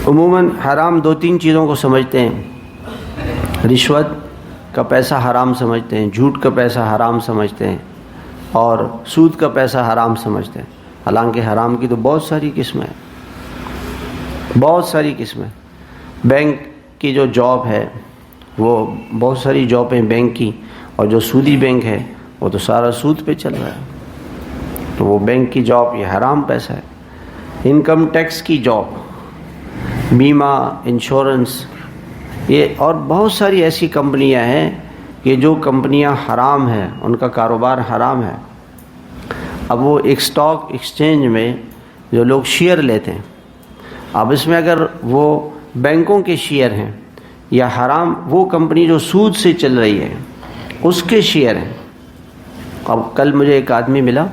عموماً حرام دو تین چیزوں کو سمجھتے ہیں، رشوت کا پیسہ حرام سمجھتے ہیں، جھوٹ کا پیسہ حرام سمجھتے ہیں، اور سود کا پیسہ حرام سمجھتے ہیں۔ حالانکہ حرام کی تو بہت ساری قسمیں ہیں، بہت ساری قسمیں۔ بینک کی جو جاب ہے وہ بہت ساری جاب ہیں بینک کی، اور جو سودی بینک ہے وہ تو سارا سود پہ چل رہا ہے، تو وہ بینک کی جاب یہ حرام پیسہ ہے۔ انکم ٹیکس کی جاب، بیمہ، انشورنس، یہ اور بہت ساری ایسی کمپنیاں ہیں کہ جو کمپنیاں حرام ہیں، ان کا کاروبار حرام ہے۔ اب وہ ایک سٹاک ایکسچینج میں جو لوگ شیئر لیتے ہیں، اب اس میں اگر وہ بینکوں کے شیئر ہیں یا حرام وہ کمپنی جو سود سے چل رہی ہے اس کے شیئر ہیں۔ اب کل مجھے ایک آدمی ملا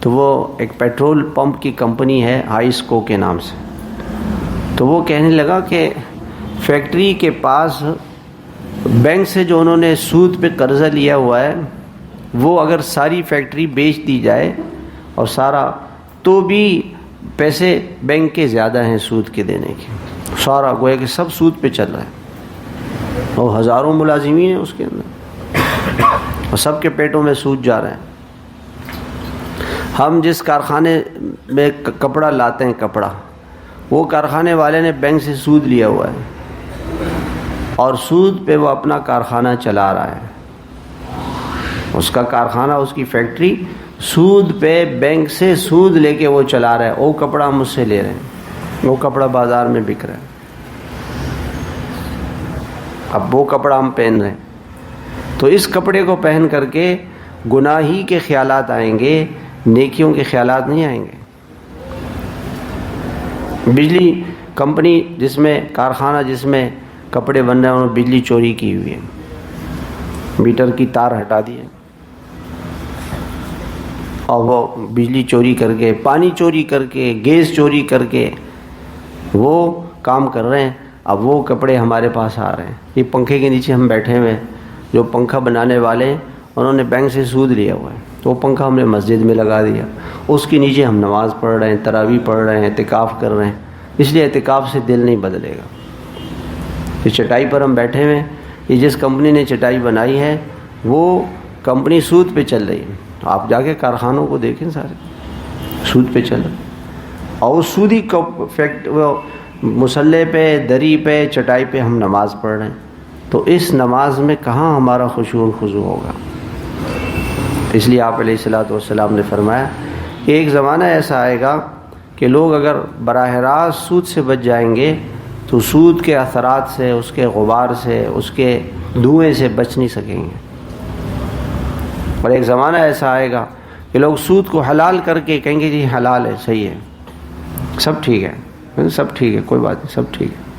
تو وہ ایک پیٹرول پمپ کی کمپنی ہے آئسکو کے نام سے، تو وہ کہنے لگا کہ فیکٹری کے پاس بینک سے جو انہوں نے سود پہ قرضہ لیا ہوا ہے وہ اگر ساری فیکٹری بیچ دی جائے اور سارا، تو بھی پیسے بینک کے زیادہ ہیں سود کے دینے کے، سارا گویا کہ سب سود پہ چل رہا ہے، اور ہزاروں ملازمین ہیں اس کے اندر، اور سب کے پیٹوں میں سود جا رہا ہے۔ ہم جس کارخانے میں کپڑا لاتے ہیں، کپڑا، وہ کارخانے والے نے بینک سے سود لیا ہوا ہے، اور سود پہ وہ اپنا کارخانہ چلا رہا ہے، اس کا کارخانہ، اس کی فیکٹری سود پہ بینک سے سود لے کے وہ چلا رہا ہے۔ وہ کپڑا ہم مجھ سے لے رہے ہیں، وہ کپڑا بازار میں بک رہا ہے، اب وہ کپڑا ہم پہن رہے ہیں، تو اس کپڑے کو پہن کر کے گناہی کے خیالات آئیں گے، نیکیوں کے خیالات نہیں آئیں گے۔ بجلی کمپنی جس میں، کارخانہ جس میں کپڑے بن رہے ہیں، انہوں نے بجلی چوری کی ہوئی ہے، میٹر کی تار ہٹا دی ہے، اور وہ بجلی چوری کر کے، پانی چوری کر کے، گیس چوری کر کے وہ کام کر رہے ہیں۔ اب وہ کپڑے ہمارے پاس آ رہے ہیں، یہ پنکھے کے نیچے ہم بیٹھے ہوئے ہیں، جو پنکھا بنانے والے ہیں انہوں نے بینک سے سود لیا ہوا ہے، تو وہ پنکھا ہم نے مسجد میں لگا دیا، اس کے نیچے ہم نماز پڑھ رہے ہیں، تراویح پڑھ رہے ہیں، اعتکاف کر رہے ہیں، اس لیے اعتکاف سے دل نہیں بدلے گا۔ یہ چٹائی پر ہم بیٹھے ہوئے ہیں، یہ جس کمپنی نے چٹائی بنائی ہے وہ کمپنی سود پہ چل رہی ہے، تو آپ جا کے کارخانوں کو دیکھیں، سارے سود پہ چل رہے ہیں، اور اس سودی مصلے پہ، دری پہ، چٹائی پہ ہم نماز پڑھ رہے ہیں، تو اس نماز میں کہاں ہمارا خشوع و خضوع ہوگا؟ اس لیے آپ علیہ الصلوۃ والسلام نے فرمایا کہ ایک زمانہ ایسا آئے گا کہ لوگ اگر براہ راست سود سے بچ جائیں گے تو سود کے اثرات سے، اس کے غبار سے، اس کے دھوئیں سے بچ نہیں سکیں گے، اور ایک زمانہ ایسا آئے گا کہ لوگ سود کو حلال کر کے کہیں گے جی حلال ہے، صحیح ہے، سب ٹھیک ہے، سب ٹھیک ہے، کوئی بات نہیں، سب ٹھیک ہے۔